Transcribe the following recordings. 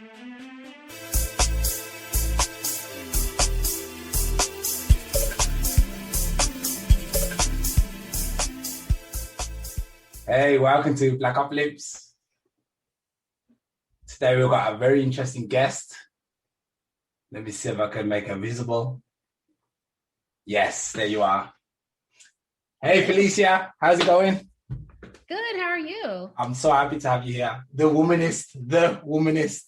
Hey, welcome to Blackopolypse. Today we've got a very interesting guest. Let me see if I can make her visible. Yes, there you are. Hey, Felicia, how's it going? Good, how are you? I'm so happy to have you here. The womanist.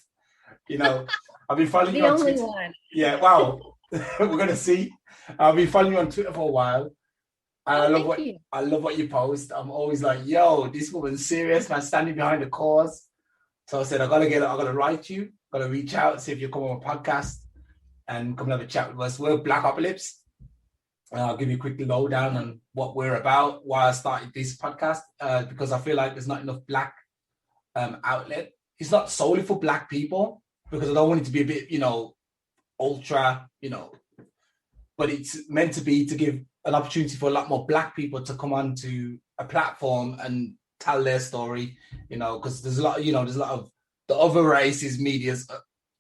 You know, I've been following you on Twitter. The only one. Yeah, wow. We're gonna see. I've been following you on Twitter for a while. And I love what you post. I'm always like, yo, this woman's serious, man, standing behind the cause. So I said, I gotta write you, gotta reach out, see if you come on a podcast and come and have a chat with us. We're Blackopolypse. I'll give you a quick lowdown on what we're about, why I started this podcast, because I feel like there's not enough Black outlet. It's not solely for Black people, because I don't want it to be a bit, ultra, but it's meant to be to give an opportunity for a lot more Black people to come onto a platform and tell their story, because there's a lot of the other races, media's,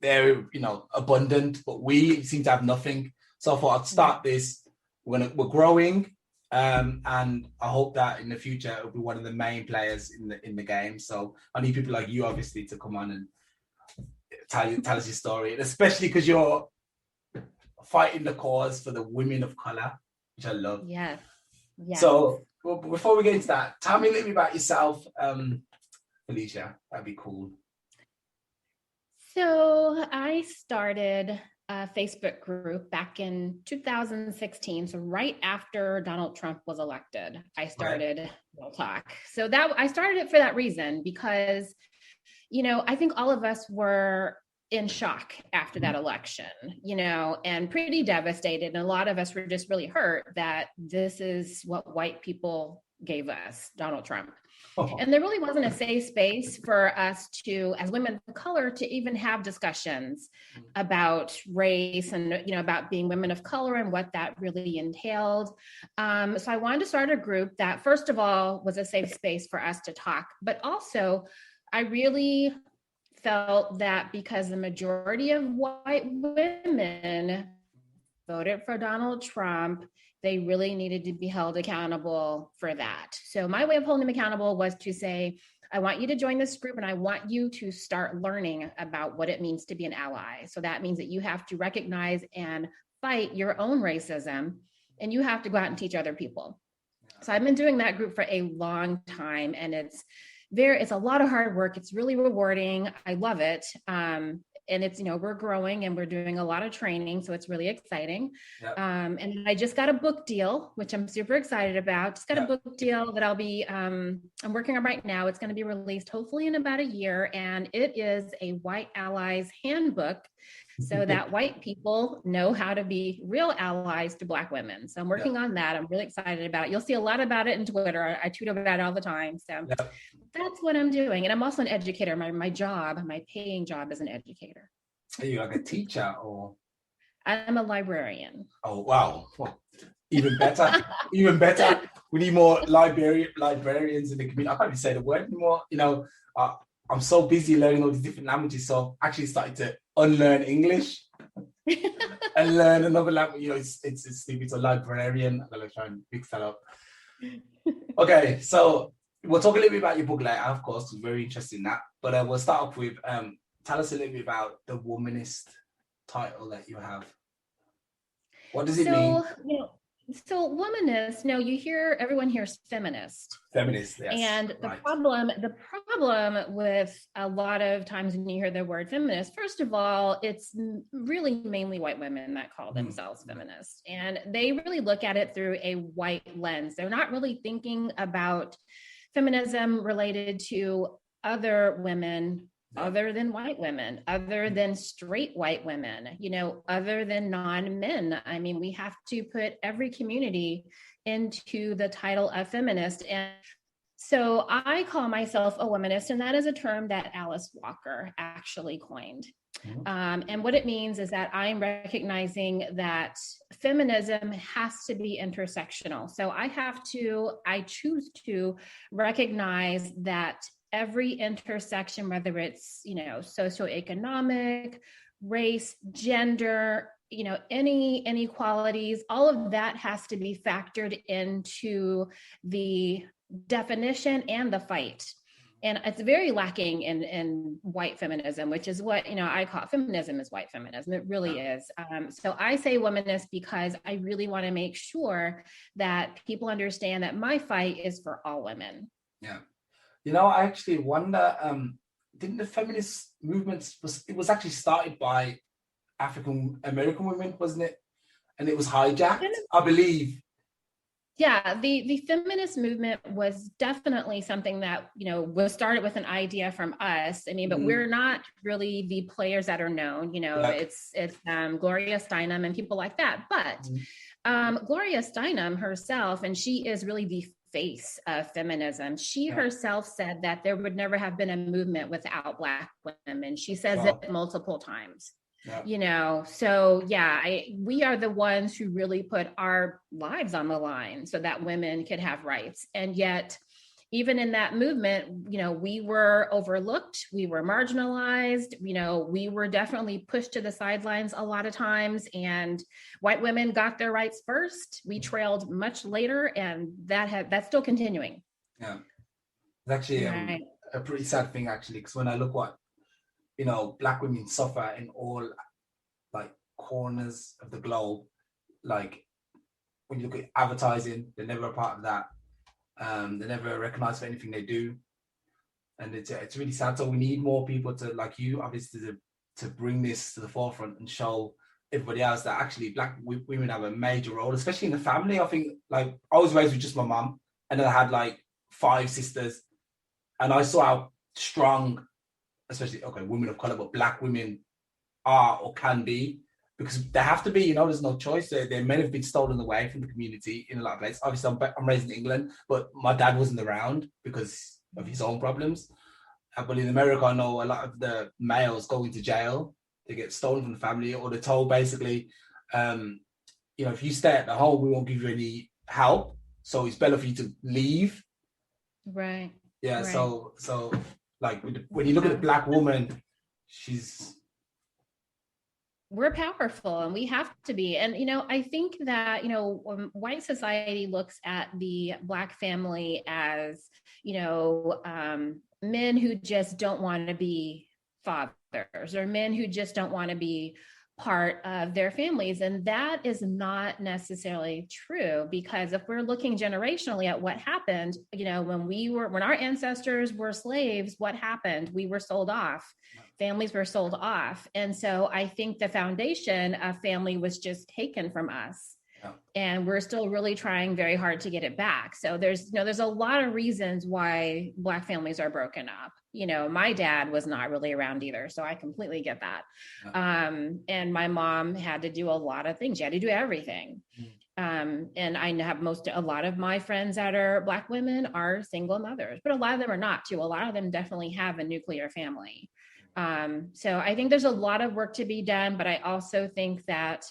they're, abundant, but we seem to have nothing. So I thought I'd start this. We're growing, and I hope that in the future it'll be one of the main players in the game. So I need people like you, obviously, to come on and tell us your story, and especially because you're fighting the cause for the women of color, which I love. Yeah. So before we get into that, tell me a little bit about yourself, Felicia. That'd be cool. So I started a Facebook group back in 2016. So right after Donald Trump was elected, I started Talk. So I started it for that reason, because, I think all of us were in shock after that election, and pretty devastated. And a lot of us were just really hurt that this is what white people gave us, Donald Trump. Oh. And there really wasn't a safe space for us to, as women of color, to even have discussions about race and, about being women of color and what that really entailed. So I wanted to start a group that, first of all, was a safe space for us to talk, but also I really felt that because the majority of white women voted for Donald Trump, they really needed to be held accountable for that. So my way of holding them accountable was to say, I want you to join this group and I want you to start learning about what it means to be an ally. So that means that you have to recognize and fight your own racism, and you have to go out and teach other people. So I've been doing that group for a long time, and it's a lot of hard work. It's really rewarding. I love it. And it's, we're growing and we're doing a lot of training. So it's really exciting. Yep. And I just got a book deal, which I'm super excited about. Just got a book deal that I'll be, I'm working on right now. It's going to be released hopefully in about a year. And it is a white allies handbook, so that white people know how to be real allies to Black women. So I'm working on that. I'm really excited about it. You'll see a lot about it in Twitter. I tweet about it all the time. So that's what I'm doing. And I'm also an educator. My paying job is an educator. Are you like a teacher or? I'm a librarian. Oh, wow. Well, even better. Even better. We need more librarians in the community. I can't even say the word anymore. I'm so busy learning all these different languages. So I've actually started to unlearn English and learn another language. It's stupid. It's a librarian. I'm going to try and fix that up. Okay, so we'll talk a little bit about your book later, of course. It's very interesting in that. But we'll start off with, tell us a little bit about the Womanist title that you have. What does it mean? So Womanist, everyone hears feminist. Feminist, yes. And the problem with a lot of times when you hear the word feminist, first of all, it's really mainly white women that call themselves feminists. And they really look at it through a white lens. They're not really thinking about feminism related to other women, other than white women, other than straight white women, other than non-men. I mean, we have to put every community into the title of feminist. And so I call myself a womanist, and that is a term that Alice Walker actually coined. And what it means is that I'm recognizing that feminism has to be intersectional. So I choose to recognize that every intersection, whether it's, you know, socioeconomic, race, gender, you know, any inequalities, all of that has to be factored into the definition and the fight. And it's very lacking in white feminism, which is what, you know, I call feminism is white feminism. It really is. So I say womanist because I really want to make sure that people understand that my fight is for all women. Yeah. You know, I actually wonder, didn't the feminist movement, it was actually started by African American women, wasn't it? And it was hijacked, I believe. Yeah, the feminist movement was definitely something that, you know, was started with an idea from us. I mean, but we're not really the players that are known, you know, it's Gloria Steinem and people like that. But Gloria Steinem herself, and she is really the face of feminism. She herself said that there would never have been a movement without Black women. She says it multiple times. Yeah. You know, so we are the ones who really put our lives on the line so that women could have rights. And yet, even in that movement, you know, we were overlooked, we were marginalized, you know, we were definitely pushed to the sidelines a lot of times, and white women got their rights first. We trailed much later, and that's still continuing. Yeah, it's actually a pretty sad thing, actually, because when I look what, you know, Black women suffer in all like corners of the globe. Like when you look at advertising, they're never a part of that. They're never recognized for anything they do, and it's really sad. So we need more people to, like you, obviously, to bring this to the forefront and show everybody else that actually Black women have a major role, especially in the family. I think, like, I was raised with just my mum, and then I had like 5 sisters, and I saw how strong, especially, women of color, but Black women are or can be, because they have to be, you know, there's no choice. Their men have been stolen away from the community in a lot of places. Obviously, I'm raised in England, but my dad wasn't around because of his own problems. But in America, I know a lot of the males go into jail. They get stolen from the family, or they're told basically, you know, if you stay at the home, we won't give you any help. So it's better for you to leave. Right. Yeah. Right. So like when you look at a Black woman, we're powerful, and we have to be. And, you know, I think that, you know, when white society looks at the Black family as, you know, men who just don't want to be fathers, or men who just don't want to be part of their families. And that is not necessarily true, because if we're looking generationally at what happened, you know, when our ancestors were slaves, what happened? We were sold off. Families were sold off. And so I think the foundation of family was just taken from us. And we're still really trying very hard to get it back. So there's a lot of reasons why Black families are broken up. You know, my dad was not really around either, so I completely get that. And my mom had to do a lot of things. She had to do everything. And I have a lot of my friends that are Black women are single mothers, but a lot of them are not too. A lot of them definitely have a nuclear family. So I think there's a lot of work to be done, but I also think that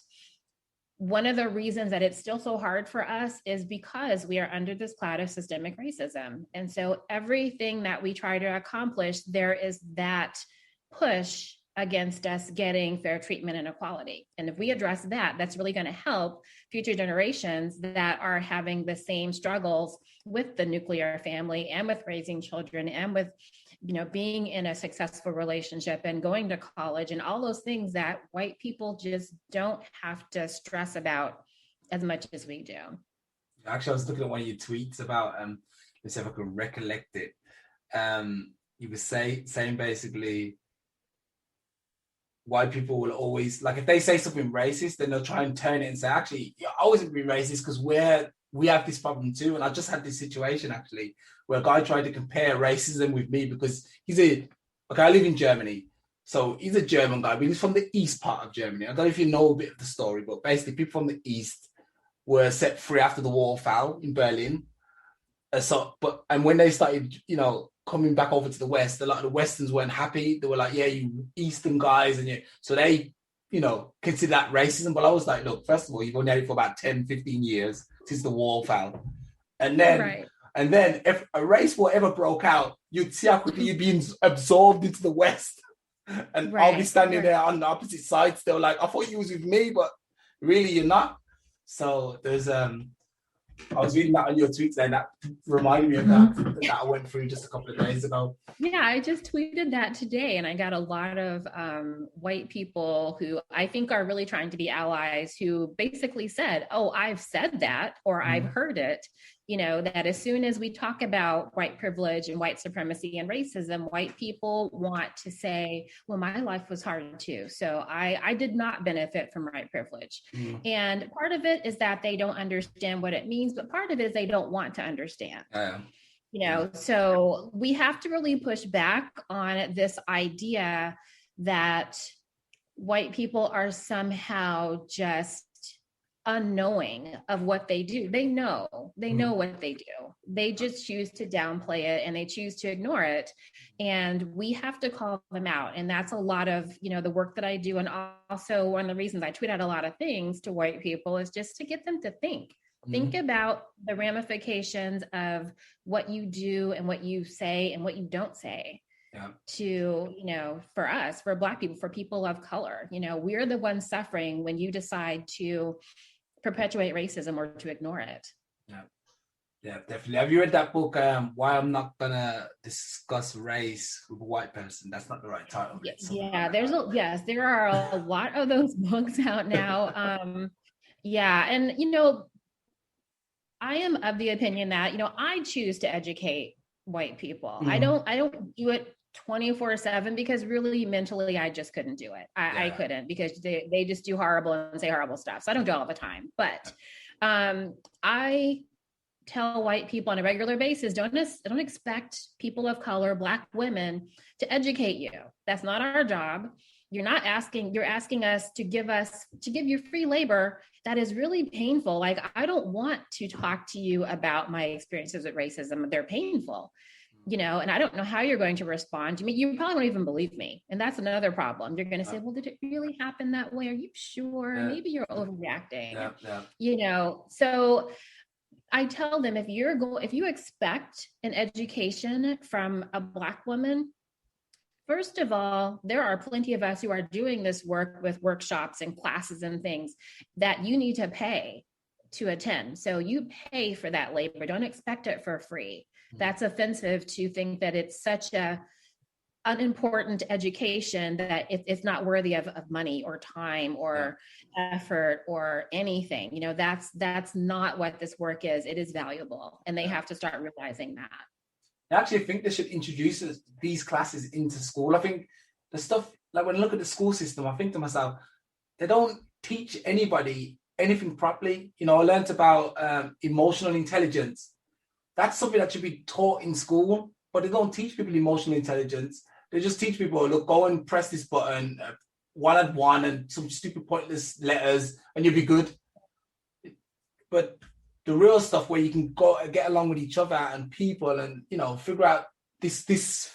one of the reasons that it's still so hard for us is because we are under this cloud of systemic racism. And so everything that we try to accomplish, there is that push against us getting fair treatment and equality. And if we address that, that's really going to help future generations that are having the same struggles with the nuclear family and with raising children and with, you know, being in a successful relationship and going to college and all those things that white people just don't have to stress about as much as we do. Actually, I was looking at one of your tweets about, let's see if I can recollect it. You were saying basically, white people will always, like, if they say something racist, then they'll try and turn it and say, actually, I wasn't being racist because we have this problem too. And I just had this situation actually where a guy tried to compare racism with me because I live in Germany. So he's a German guy, but he's from the east part of Germany. I don't know if you know a bit of the story, but basically people from the east were set free after the wall fell in Berlin. And when they started, you know, coming back over to the West, a lot of the Westerns weren't happy. They were like, yeah, you Eastern guys. So they, you know, consider that racism. But I was like, look, first of all, you've only had it for about 10, 15 years since the wall fell. And then And then if a race war ever broke out, you'd see how quickly you'd be absorbed into the West. And I'll be standing there on the opposite side still like, I thought you was with me, but really you're not. So there's I was reading that on your tweets and that reminded me of that I went through just a couple of days ago. Yeah, I just tweeted that today and I got a lot of white people who I think are really trying to be allies who basically said, oh, I've said that, or I've heard it, you know, that as soon as we talk about white privilege and white supremacy and racism, white people want to say, well, my life was hard too. So I did not benefit from white privilege. And part of it is that they don't understand what it means, but part of it is they don't want to understand. You know, so we have to really push back on this idea that white people are somehow just unknowing of what they do. They know what they do. They just choose to downplay it and they choose to ignore it. And we have to call them out. And that's a lot of, you know, the work that I do. And also one of the reasons I tweet out a lot of things to white people is just to get them to think. Think about the ramifications of what you do and what you say and what you don't say to, you know, for us, for Black people, for people of color. You know, we're the ones suffering when you decide to perpetuate racism or to ignore it. Yeah, definitely. Have you read that book, Why I'm Not Gonna Discuss Race with a White Person? That's not the right title. Yeah, there are a lot of those books out now. And, you know, I am of the opinion that, you know, I choose to educate white people. I don't do it 24/7 because really mentally I just couldn't do it. I couldn't because they just do horrible and say horrible stuff. So I don't do it all the time. But I tell white people on a regular basis, don't expect people of color, Black women, to educate you. That's not our job. You're asking us to give you free labor that is really painful. Like, I don't want to talk to you about my experiences with racism. They're painful, you know, and I don't know how you're going to respond to me. You probably won't even believe me. And that's another problem. You're going to say, well, did it really happen that way? Are you sure? Maybe you're overreacting, you know? So I tell them, if you expect an education from a Black woman, first of all, there are plenty of us who are doing this work with workshops and classes and things that you need to pay to attend. So you pay for that labor. Don't expect it for free. That's offensive to think that it's such a unimportant education that it's not worthy of money or time or effort or anything. You know, that's not what this work is. It is valuable, and they have to start realizing that. I actually think they should introduce these classes into school. I think the stuff, like when I look at the school system, I think to myself, they don't teach anybody anything properly. You know, I learned about emotional intelligence. That's something that should be taught in school, but they don't teach people emotional intelligence. They just teach people, look, go and press this button, 1 and some stupid pointless letters, and you'll be good. But the real stuff where you can go get along with each other and people and, you know, figure out this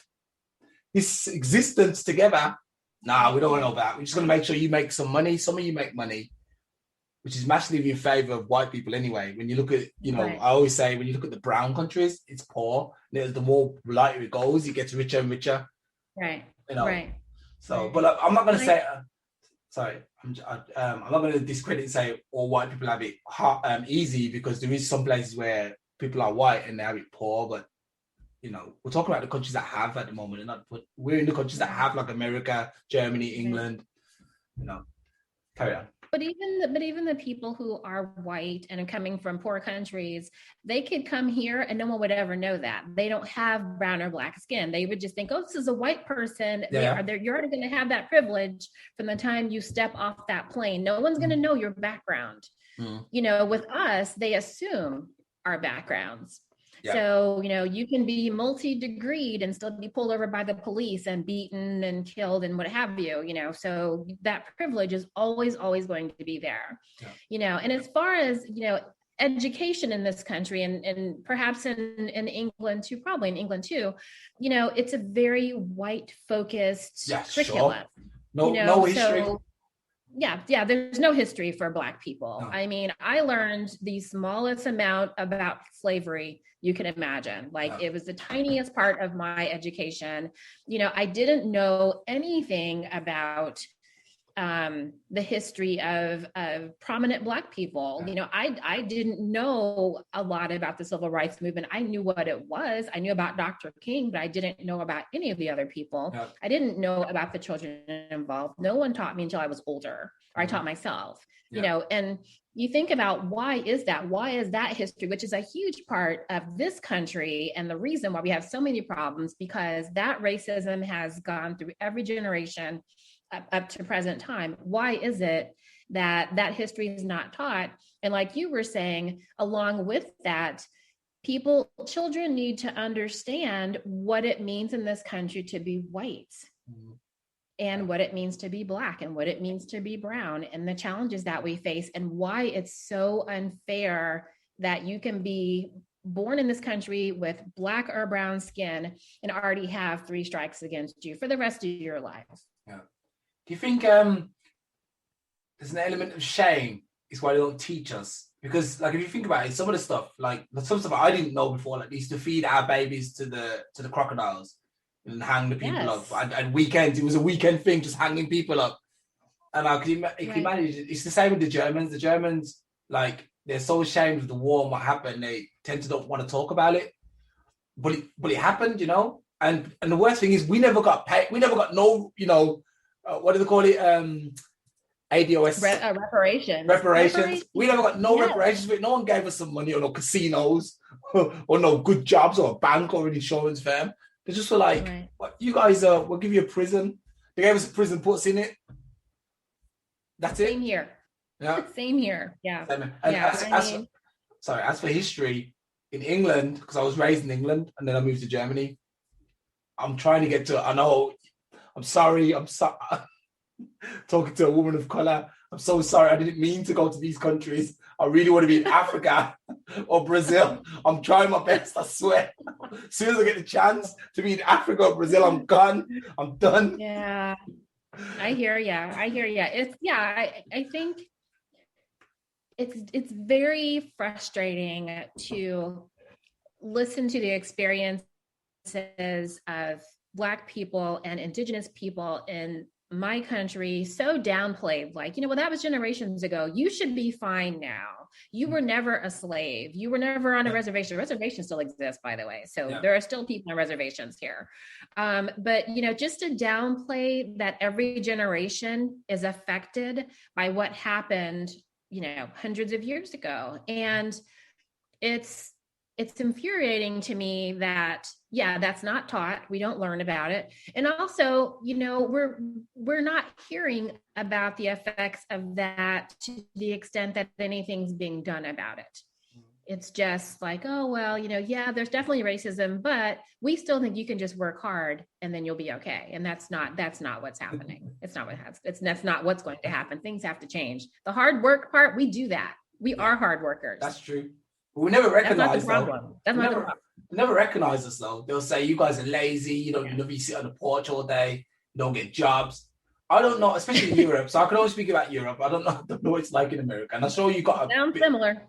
existence together. Nah, we don't want to know that. We're just going to make sure you make some money. Some of you make money, which is massively in favor of white people anyway. When you look at, you know, I always say, when you look at the brown countries, it's poor. The more lighter it goes, it gets richer and richer. Right. You know. So, but I'm not going to say... Sorry, I'm not going to discredit and say all white people have it easy, because there is some places where people are white and they have it poor. But, you know, we're talking about the countries that have at the moment, and but we're in the countries that have, like America, Germany, England. You know, carry on. But even the people who are white and are coming from poor countries, they could come here and no one would ever know that. They don't have brown or Black skin. They would just think, oh, this is a white person. You're already going to have that privilege from the time you step off that plane. No one's going to know your background. You know, with us, they assume our backgrounds. So, you know, you can be multi-degreed and still be pulled over by the police and beaten and killed and what have you, you know, so that privilege is always going to be there, you know. And as far as, you know, education in this country and perhaps in England too, probably in England too, you know, it's a very white focused curriculum. No history. yeah, there's no history for Black people. No. I mean, I learned the smallest amount about slavery you can imagine. Like, it was the tiniest part of my education. You know, I didn't know anything about the history of prominent Black people. You know, I didn't know a lot about the civil rights movement. I knew what it was. I knew about Dr. King, but I didn't know about any of the other people. I didn't know about the children involved. No one taught me until I was older, or I taught myself, you know, and you think about why is that? Why is that history, which is a huge part of this country and the reason why we have so many problems, because that racism has gone through every generation up to present time. Why is it that that history is not taught? And like you were saying, along with that, children need to understand what it means in this country to be white, and what it means to be Black, and what it means to be brown, and the challenges that we face, and why it's so unfair that you can be born in this country with Black or brown skin and already have 3 strikes against you for the rest of your life. Yeah. Do you think there's an element of shame is why they don't teach us? Because, like, if you think about it, some of the stuff, like some stuff I didn't know before, like they used to feed our babies to the crocodiles and hang the people up. And weekends, it was a weekend thing, just hanging people up. And can you imagine? It's the same with the Germans. The Germans, like, they're so ashamed of the war and what happened, they tend to don't want to talk about it. But it happened, you know. And the worst thing is, we never got paid. We never got no, you know. What do they call it? ADOS. Reparations. We never got no reparations. But no one gave us some money, or no casinos, or no good jobs, or a bank, or an insurance firm. They just were like, "What, you guys? We'll give you a prison." They gave us a prison, put us in it. That's it. Same here. Yeah. Same here. Yeah. Same. And as for history in England, because I was raised in England and then I moved to Germany. I'm trying to get to. I know. I'm sorry. Talking to a woman of color. I'm so sorry. I didn't mean to go to these countries. I really want to be in Africa or Brazil. I'm trying my best, I swear. As soon as I get the chance to be in Africa or Brazil, I'm gone. I'm done. Yeah. I hear ya. I think it's very frustrating to listen to the experiences of Black people and Indigenous people in my country so downplayed, like, you know, well, that was generations ago. You should be fine now. You were never a slave. You were never on a reservation. Reservations still exist, by the way. So there are still people on reservations here. But, you know, just to downplay that every generation is affected by what happened, you know, hundreds of years ago. And it's infuriating to me that, that's not taught. We don't learn about it. And also, you know, we're not hearing about the effects of that to the extent that anything's being done about it. It's just like, oh, well, you know, there's definitely racism, but we still think you can just work hard and then you'll be okay. And that's not what's happening. It's not what happens. That's not what's going to happen. Things have to change. The hard work part, we do that. We are hard workers. That's true. But we never recognize That's not the problem. That's not the problem. They never recognize us though. They'll say you guys are lazy, you never sit on the porch all day, you don't get jobs. I don't know, especially in Europe. So I can only speak about Europe. I don't know what it's like in America. And I'm sure you got similar.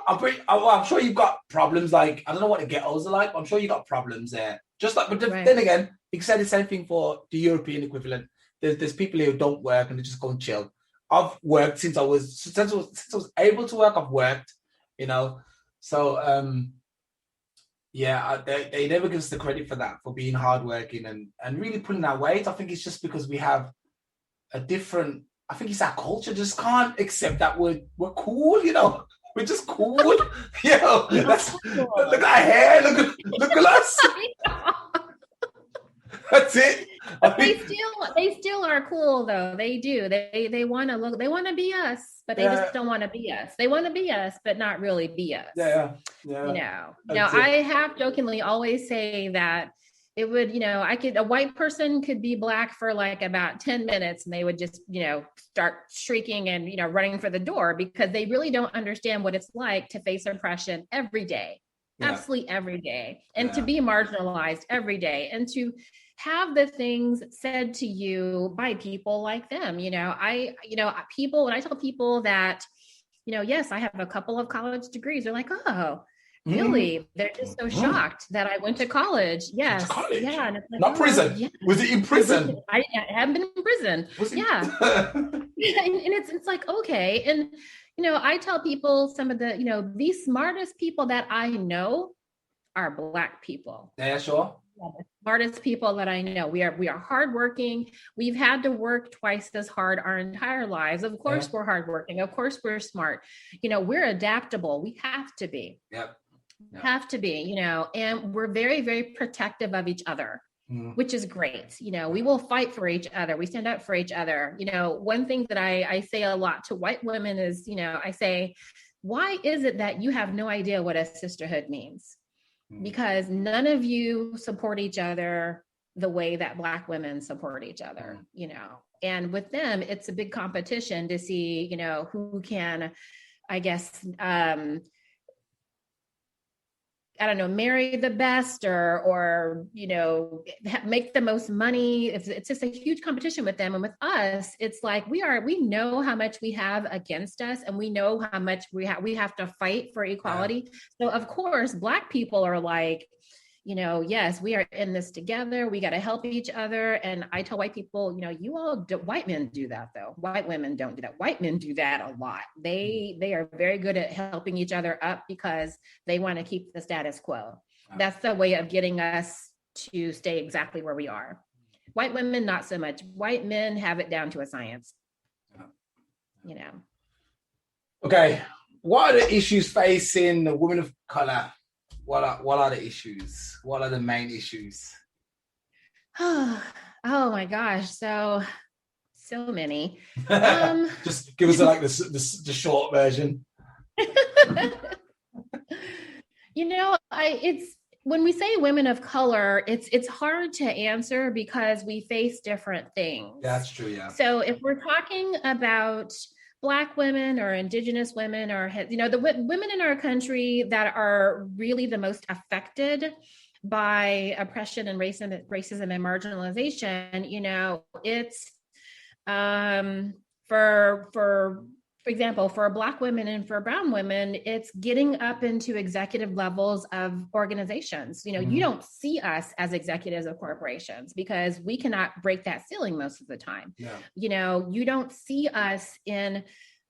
I'm sure you've got problems, like, I don't know what the ghettos are like, but I'm sure you got problems there. Just like, but then again, you can say the same thing for the European equivalent. There's people here who don't work and they just go and chill. I've worked since I was able to work. I've worked, you know. So they never give us the credit for that, for being hardworking and really pulling our weight. I think it's just because we have I think it's our culture just can't accept that we're cool, you know. We're just cool. You know, look at our hair, look at us. That's it. They still are cool though. They do. They want to be us, but they just don't want to be us. They want to be us, but not really be us. Yeah. You know, I have jokingly always say that it would, you know, a white person could be Black for like about 10 minutes and they would just, you know, start shrieking and, you know, running for the door because they really don't understand what it's like to face oppression every day. Absolutely every day. And to be marginalized every day and to have the things said to you by people like them. People, when I tell people that, yes, I have a couple of college degrees, they're like, oh, really? They're just so shocked that I went to college. Yes. College? Yeah. And it's like, not prison. Yeah. Was it in prison? I haven't been in prison. Yeah. And it's like, okay. And, I tell people some of the smartest people that I know are Black people. Yeah, sure. The smartest people that I know. We are hardworking. We've had to work twice as hard our entire lives. Of course, we're hardworking. Of course, we're smart. We're adaptable. We have to be. Yep. Have to be, and we're very, very protective of each other, which is great. We will fight for each other. We stand up for each other. One thing that I say a lot to white women is, I say, why is it that you have no idea what a sisterhood means? Because none of you support each other the way that Black women support each other, and with them, it's a big competition to see, who can, I guess, I don't know, marry the best or make the most money. It's just a huge competition with them. And with us, it's like we know how much we have against us, and we know how much we have to fight for equality. So of course, Black people are like, yes, we are in this together. We got to help each other. And I tell white people, white men do that though. White women don't do that. White men do that a lot. They are very good at helping each other up because they want to keep the status quo. That's the way of getting us to stay exactly where we are. White women, not so much. White men have it down to a science. Okay. What are the issues facing the women of color? What are the issues? What are the main issues? Oh my gosh. So many. Just give us like the short version. It's when we say women of color, it's hard to answer because we face different things. That's true. Yeah. So if we're talking about Black women or Indigenous women or, the women in our country that are really the most affected by oppression and racism and marginalization, it's for example, for Black women and for brown women, it's getting up into executive levels of organizations. You don't see us as executives of corporations because we cannot break that ceiling most of the time. Yeah. You don't see us in,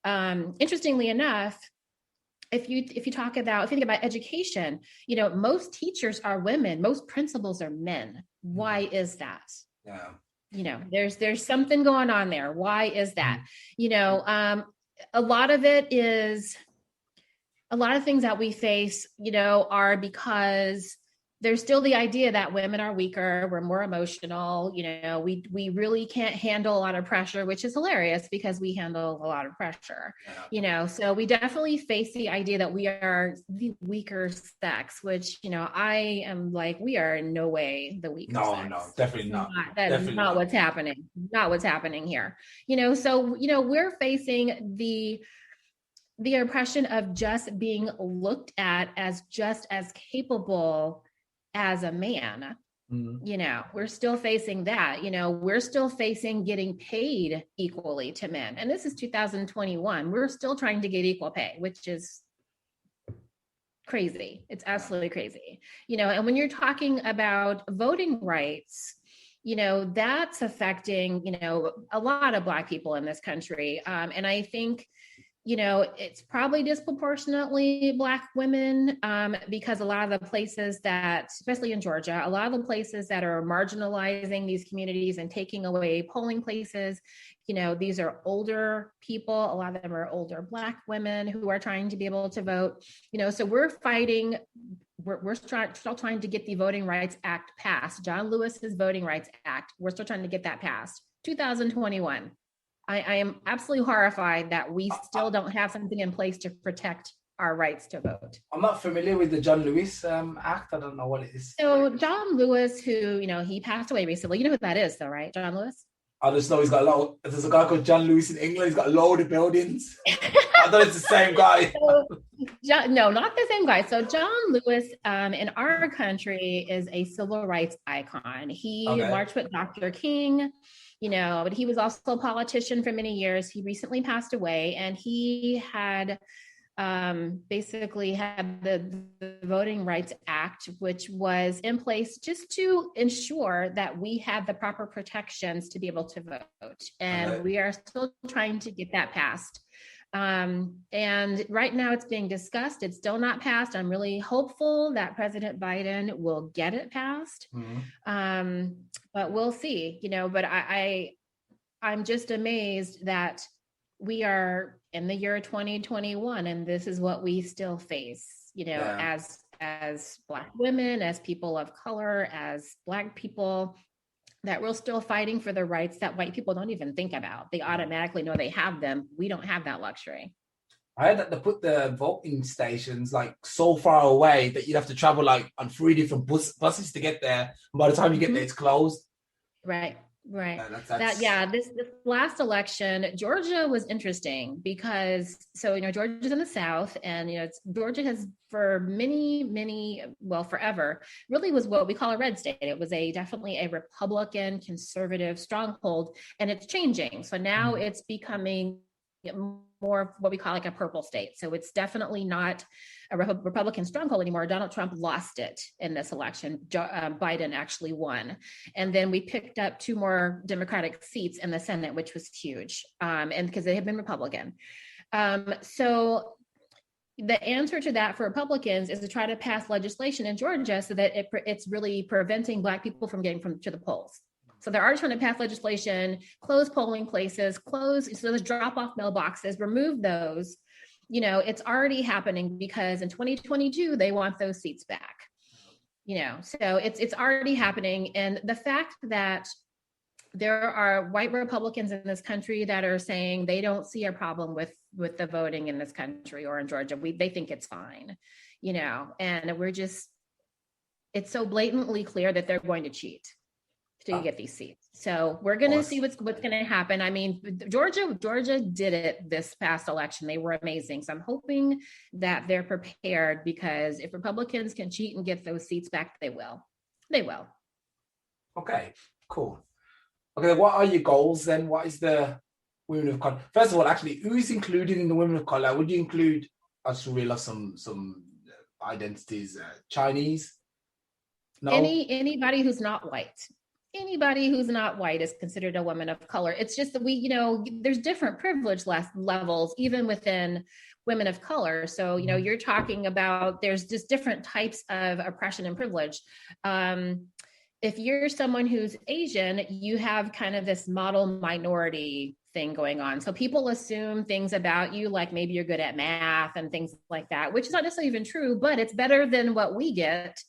interestingly enough, if you think about education, most teachers are women, most principals are men. Why is that? Yeah. There's something going on there. Why is that? A lot of things that we face, are because there's still the idea that women are weaker, we're more emotional, we really can't handle a lot of pressure, which is hilarious because we handle a lot of pressure, so we definitely face the idea that we are the weaker sex, which, I am like, we are in no way the weaker sex. No, definitely not. That's not what's happening. Not what's happening here. So, we're facing the oppression of just being looked at as just as capable as a man. We're still facing that. We're still facing getting paid equally to men. And this is 2021. We're still trying to get equal pay, which is crazy. It's absolutely crazy. And when you're talking about voting rights, that's affecting, a lot of Black people in this country. And I think, it's probably disproportionately Black women because a lot of the places that, especially in Georgia, a lot of the places that are marginalizing these communities and taking away polling places, these are older people. A lot of them are older Black women who are trying to be able to vote, so we're fighting. We're still trying to get the Voting Rights Act passed. John Lewis's Voting Rights Act. We're still trying to get that passed. 2021. I am absolutely horrified that we still don't have something in place to protect our rights to vote. I'm not familiar with the John Lewis Act. I don't know what it is. So John Lewis, who, he passed away recently. You know who that is though, right? John Lewis? I just know he's got a lot. There's a guy called John Lewis in England. He's got a load of buildings. I thought it's the same guy. No, not the same guy. So John Lewis in our country is a civil rights icon. He marched with Dr. King, but he was also a politician for many years. He recently passed away, and he had basically had the Voting Rights Act, which was in place just to ensure that we had the proper protections to be able to vote. And we are still trying to get that passed. And right now it's being discussed. It's still not passed. I'm really hopeful that President Biden will get it passed. But we'll see, but I'm just amazed that we are in the year 2021, and this is what we still face, as Black women, as people of color, as Black people, that we're still fighting for the rights that white people don't even think about. They automatically know they have them. We don't have that luxury. I heard that they put the voting stations like so far away that you'd have to travel like on 3 different buses to get there. And by the time you get there, it's closed. Right. This last election, Georgia was interesting because Georgia's in the South, and Georgia has for forever really was what we call a red state. It was definitely a Republican conservative stronghold, and it's changing. So now it's becoming more of what we call like a purple state. So it's definitely not a Republican stronghold anymore. Donald Trump lost it in this election. Biden actually won. And then we picked up 2 more Democratic seats in the Senate, which was huge. And because they have been Republican. So the answer to that for Republicans is to try to pass legislation in Georgia so that it's really preventing Black people from getting to the polls. So they're already trying to pass legislation, close polling places, so those drop-off mailboxes, remove those. It's already happening because in 2022, they want those seats back. So it's already happening. And the fact that there are white Republicans in this country that are saying they don't see a problem with the voting in this country or in Georgia, they think it's fine, and it's so blatantly clear that they're going to cheat to get these seats. So we're going to see what's going to happen. I mean, Georgia did it this past election. They were amazing. So I'm hoping that they're prepared, because if Republicans can cheat and get those seats back, they will. Okay, cool. Okay, what are your goals then? What is the women of color? First of all, actually, who is included in the women of color? Would you include, I just realized some identities, Chinese? No? Anybody who's not white. Anybody who's not white is considered a woman of color. It's just that there's different privilege levels even within women of color. So, you're talking about, there's just different types of oppression and privilege. If you're someone who's Asian, you have kind of this model minority thing going on. So people assume things about you, like maybe you're good at math and things like that, which is not necessarily even true, but it's better than what we get,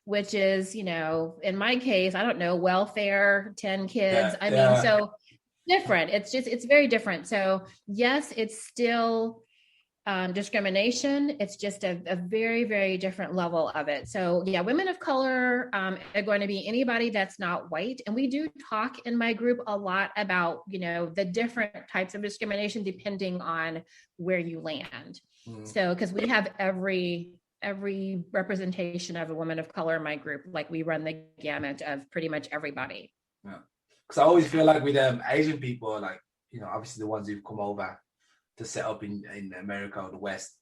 which is, in my case, I don't know, welfare, 10 kids. So different. It's very different. So yes, it's still discrimination. It's just a very, very different level of it. So yeah, women of color are going to be anybody that's not white. And we do talk in my group a lot about, the different types of discrimination depending on where you land. So, because we have every representation of a woman of color in my group, like we run the gamut of pretty much everybody. Yeah, because I always feel like with Asian people, like, obviously the ones who've come over to set up in America or the West,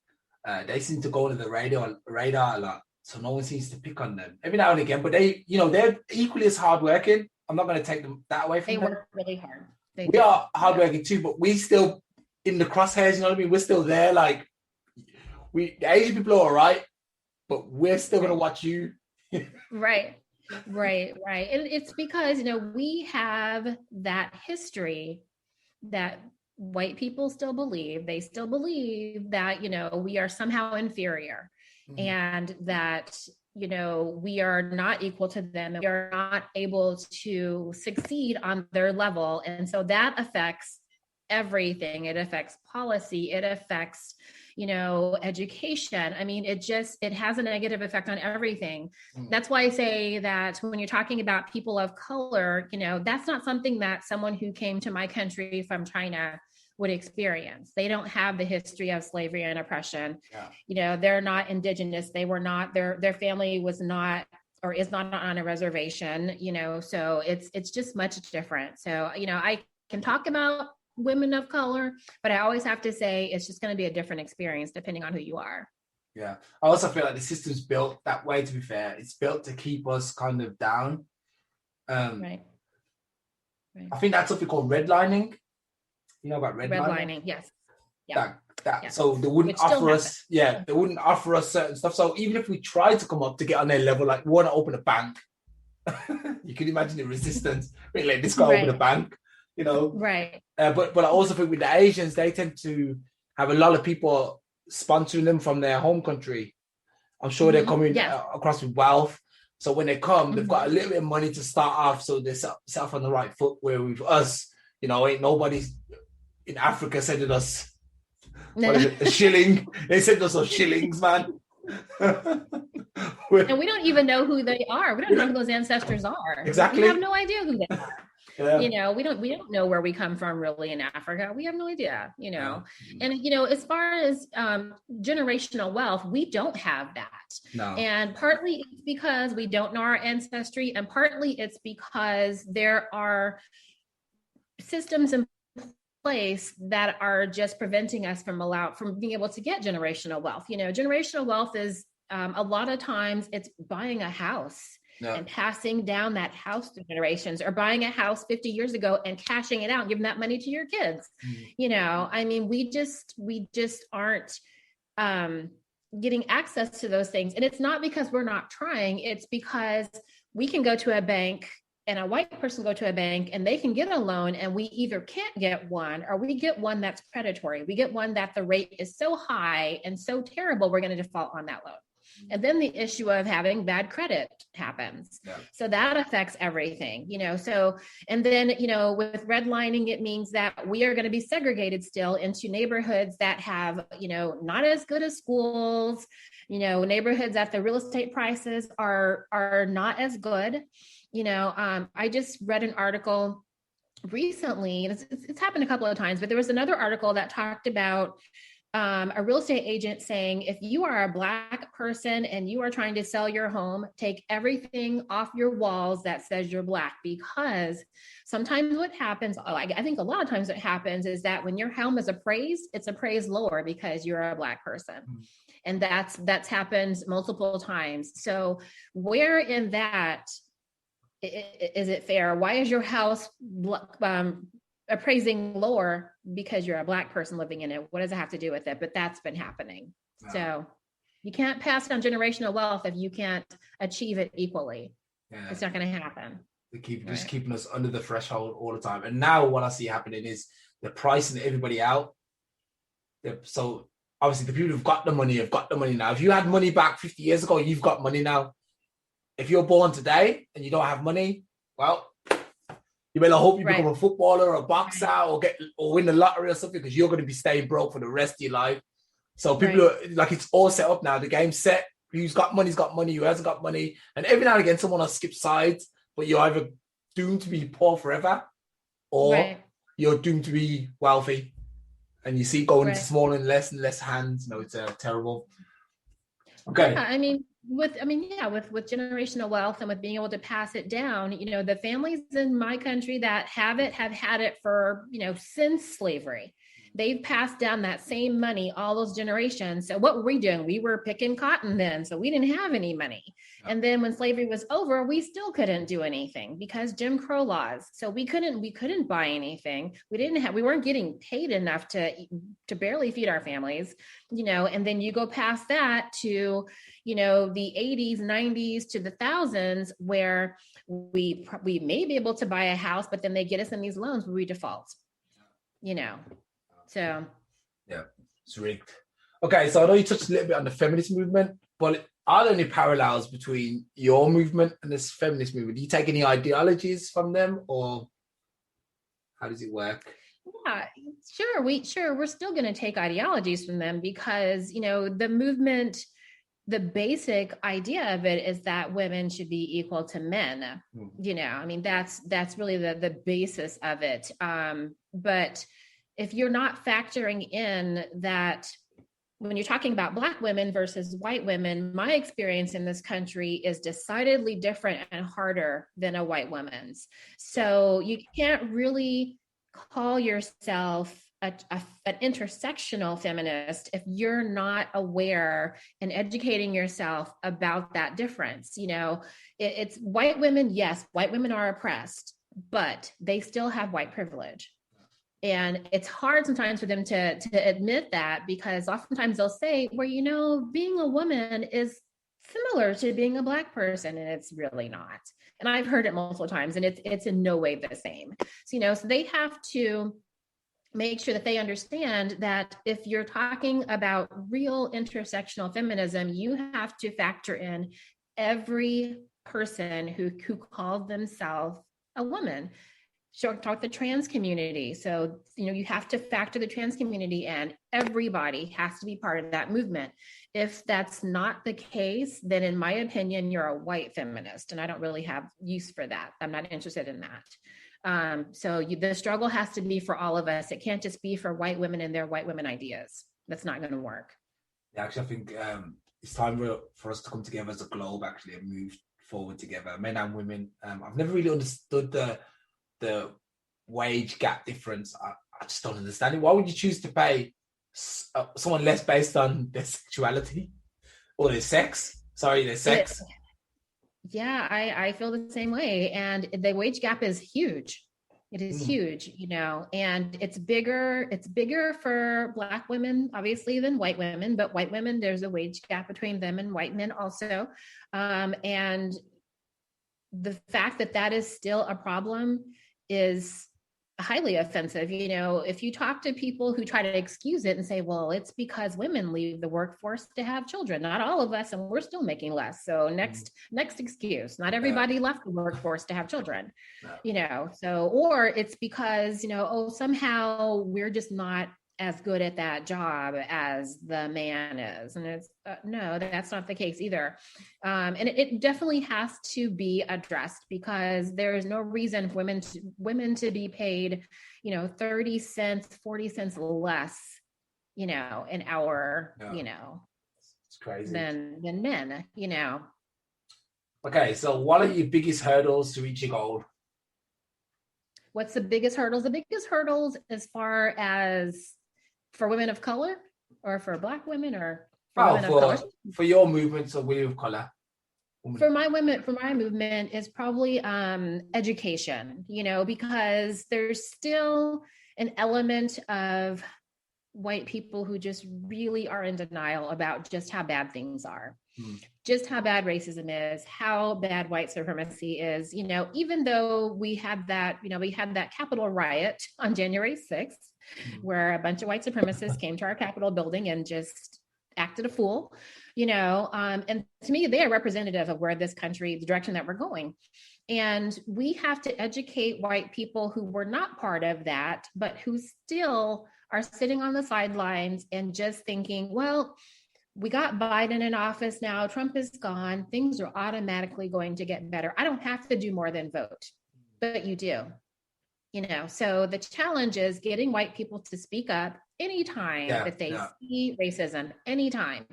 they seem to go under the radar a lot, so no one seems to pick on them every now and again. But they're equally as hardworking. I'm not going to take them that away from them. They work really hard. We are hardworking too, but we still in the crosshairs. You know what I mean? We're still there. Like the Asian people are all right, but we're still going to watch you. Right. And it's because, we have that history that white people still believe. They still believe that, we are somehow inferior, and that, we are not equal to them, and we are not able to succeed on their level. And so that affects everything. It affects policy. It affects, education. I mean, it has a negative effect on everything. That's why I say that when you're talking about people of color, that's not something that someone who came to my country from China would experience. They don't have the history of slavery and oppression. They're not indigenous. They were not, their family was not, or is not on a reservation, so it's just much different. So, I can talk about women of color, but I always have to say it's just going to be a different experience depending on who you are. Yeah. I also feel like the system's built that way, to be fair. It's built to keep us kind of down. Right. I think that's something called redlining. You know about redlining? Yes. Yeah. So they wouldn't offer us, they wouldn't offer us certain stuff. So even if we tried to come up to get on their level, like we want to open a bank, you can imagine the resistance. Wait, like this guy open a bank, Right. But I also think with the Asians, they tend to have a lot of people sponsoring them from their home country. I'm sure they're coming across with wealth. So when they come, they've got a little bit of money to start off, so they're set off on the right foot. Where with us, ain't nobody in Africa sending us a shilling. They send us some shillings, man. And we don't even know who they are. We don't know who those ancestors are. Exactly. We have no idea who they are. Yeah. We don't know where we come from really in Africa. We have no idea, and as far as generational wealth, we don't have that. No. And partly it's because we don't know our ancestry, and partly it's because there are systems in place that are just preventing us from being able to get generational wealth. Generational wealth is a lot of times it's buying a house. And passing down that house to generations, or buying a house 50 years ago and cashing it out and giving that money to your kids. I mean, we just aren't getting access to those things. And it's not because we're not trying. It's because we can go to a bank, and a white person go to a bank and they can get a loan, and we either can't get one, or we get one that's predatory. We get one that the rate is so high and so terrible, we're going to default on that loan. And then the issue of having bad credit happens. So that affects everything, so, and then, with redlining, it means that we are going to be segregated still into neighborhoods that have, not as good as schools, neighborhoods that the real estate prices are not as good. I just read an article recently, and it's happened a couple of times, but there was another article that talked about a real estate agent saying, if you are a Black person and you are trying to sell your home, take everything off your walls that says you're Black, because sometimes what happens, I think a lot of times what happens is that when your home is appraised, it's appraised lower because you're a Black person. And that's happened multiple times. So where in that is it fair? Why is your house appraising lower because you're a Black person living in it? What does it have to do with it? But that's been happening. Wow. So you can't pass down generational wealth if you can't achieve it equally. It's not going to happen. They just keeping us under the threshold all the time. And now what I see happening is they're pricing everybody out. So obviously the people who've got the money have got the money now. If you had money back 50 years ago, you've got money now. If you're born today and you don't have money, well, you better hope you become a footballer or a boxer or win the lottery or something, because you're going to be staying broke for the rest of your life. So people are like, it's all set up now. The game's set. Who's got money's got money. Who hasn't got money. And every now and again, someone will skip sides, but you're either doomed to be poor forever, or you're doomed to be wealthy. And you see going into smaller and less hands. No, it's terrible. Okay. Yeah, with generational wealth and with being able to pass it down, the families in my country that have had it for, since slavery. They've passed down that same money, all those generations. So what were we doing? We were picking cotton then, so we didn't have any money. And then when slavery was over, we still couldn't do anything because Jim Crow laws. So we couldn't buy anything. We weren't getting paid enough to barely feed our families, and then you go past that to, the 80s, 90s to the thousands, where we may be able to buy a house, but then they get us in these loans where we default, So yeah, it's rigged. Okay, so I know you touched a little bit on the feminist movement, but are there any parallels between your movement and this feminist movement? Do you take any ideologies from them, or how does it work? Yeah, sure. We're still going to take ideologies from them because, the movement, the basic idea of it is that women should be equal to men. I mean, that's really the basis of it. But if you're not factoring in that, when you're talking about Black women versus white women, my experience in this country is decidedly different and harder than a white woman's. So you can't really call yourself an intersectional feminist if you're not aware and educating yourself about that difference. It's white women. Yes, white women are oppressed, but they still have white privilege. And it's hard sometimes for them to admit that, because oftentimes they'll say, well, being a woman is similar to being a Black person, and it's really not. And I've heard it multiple times, and it's in no way the same. So they have to make sure that they understand that if you're talking about real intersectional feminism, you have to factor in every person who calls themselves a woman. Talk the trans community. So, you have to factor the trans community in. Everybody has to be part of that movement. If that's not the case, then in my opinion, you're a white feminist, and I don't really have use for that. I'm not interested in that. The struggle has to be for all of us. It can't just be for white women and their white women ideas. That's not going to work. Yeah, actually, I think it's time for us to come together as a globe, actually, and move forward together, men and women. I've never really understood the wage gap difference. I just don't understand it. Why would you choose to pay someone less based on their sexuality or their sex? Their sex. Yeah, I feel the same way. And the wage gap is huge. It is huge, and it's bigger for Black women, obviously, than white women. But white women, there's a wage gap between them and white men also. And the fact that is still a problem is highly offensive. If you talk to people who try to excuse it and say, well, it's because women leave the workforce to have children, not all of us, and we're still making less. So next excuse, not everybody left the workforce to have children, or it's because, somehow we're just not as good at that job as the man is. And it's no, that's not the case either. And it definitely has to be addressed, because there is no reason for women to be paid, 30 cents, 40 cents less, an hour, it's crazy, than men, Okay, so what are your biggest hurdles to reach your goal? What's the biggest hurdles? The biggest hurdles as far as for women of color, or for Black women, or women of color? For your movement, so women of color. For my movement is probably education, because there's still an element of white people who just really are in denial about just how bad things are, just how bad racism is, how bad white supremacy is. Even though we had that Capitol riot on January 6th, where a bunch of white supremacists came to our Capitol building and just acted a fool, and to me, they are representative of where this country, the direction that we're going. And we have to educate white people who were not part of that, but who still are sitting on the sidelines and just thinking, well, we got Biden in office now, Trump is gone, things are automatically going to get better. I don't have to do more than vote, but you do. So the challenge is getting white people to speak up anytime that they see racism, anytime.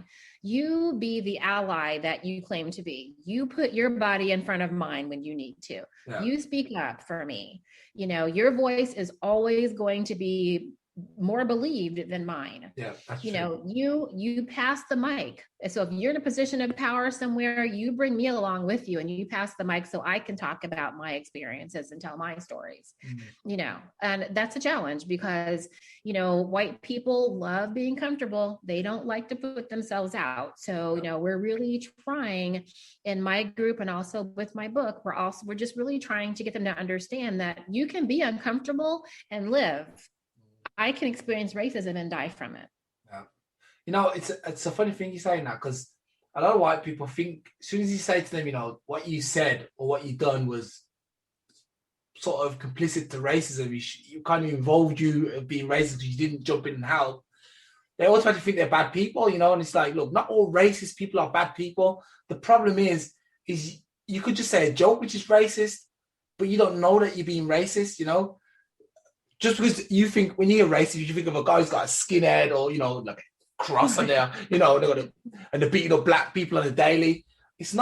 You be the ally that you claim to be. You put your body in front of mine when you need to. You speak up for me. Your voice is always going to be more believed than mine. That's true. You pass the mic. So if you're in a position of power somewhere, you bring me along with you, and you pass the mic so I can talk about my experiences and tell my stories. And that's a challenge, because white people love being comfortable. They don't like to put themselves out. So we're really trying in my group, and also with my book, we're just really trying to get them to understand that you can be uncomfortable and live. I can experience racism and die from it. It's a funny thing you saying that, because a lot of white people think as soon as you say to them, what you said or what you done was sort of complicit to racism, you kind of involved you of being racist because you didn't jump in and help, they automatically think they're bad people, you know. And it's like, look, not all racist people are bad people. The problem is you could just say a joke which is racist, but you don't know that you're being racist, you know. Just because you think, when you're racist, you think of a guy who's got a skinhead or, you know, like a cross on there, you know, and they're beating up black people on a daily. That's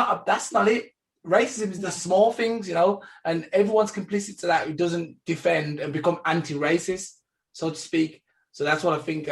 not it. Racism is the small things, you know, and everyone's complicit to that who doesn't defend and become anti-racist, so to speak. So that's what I think.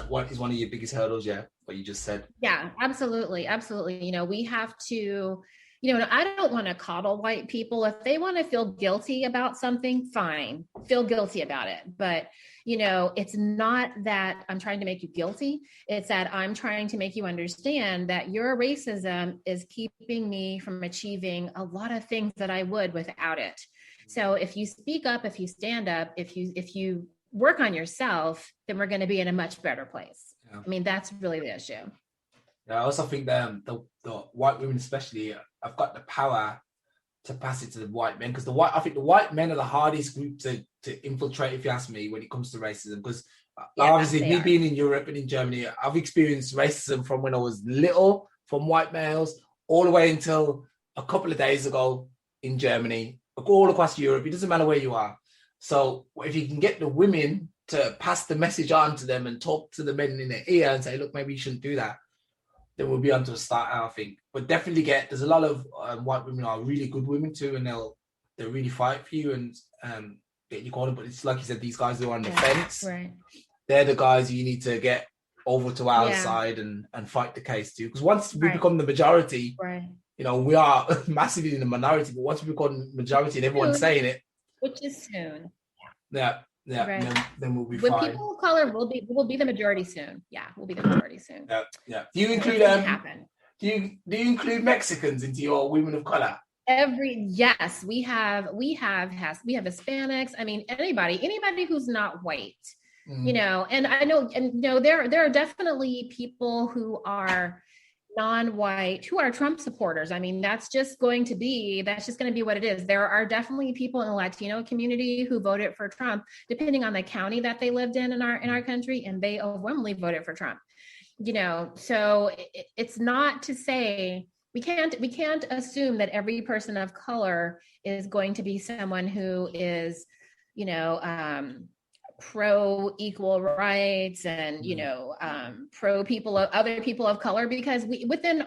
What is one of your biggest hurdles? Yeah, what you just said. Yeah, absolutely, absolutely. You know, we have to. You know, I don't want to coddle white people. If they want to feel guilty about something, fine, feel guilty about it. But, you know, it's not that I'm trying to make you guilty. It's that I'm trying to make you understand that your racism is keeping me from achieving a lot of things that I would without it. So if you speak up, if you stand up, if you work on yourself, then we're going to be in a much better place. Yeah. I mean, that's really the issue. Yeah, I also think the white women especially have got the power to pass it to the white men, because I think the white men are the hardest group to infiltrate, if you ask me, when it comes to racism. Because obviously, me being in Europe and in Germany, I've experienced racism from when I was little, from white males, all the way until a couple of days ago in Germany, all across Europe. It doesn't matter where you are. So if you can get the women to pass the message on to them and talk to the men in their ear and say, look, maybe you shouldn't do that, then we'll be on to a start, I think. But definitely there's a lot of white women are really good women too, and they'll really fight for you and get you corner. But it's like you said, these guys who are on the fence, right? They're the guys you need to get over to our side and fight the case too. Because once we become the majority, you know, we are massively in the minority, but once we become the majority and everyone's saying it, which is soon. Yeah. Then we'll be when fine. When people of color will be the majority soon. Yeah, we'll be the majority soon. Yeah. Do you include Do you include Mexicans into your women of color? Yes, we have Hispanics. I mean, anybody who's not white, you know. And I know, and you know, there are definitely people who are non-white who are Trump supporters. I mean, that's just going to be what it is. There are definitely people in the Latino community who voted for Trump, depending on the county that they lived in our country, and they overwhelmingly voted for Trump. You know, so it's not to say we can't assume that every person of color is going to be someone who is, you know, pro equal rights and, you know, pro other people of color, because within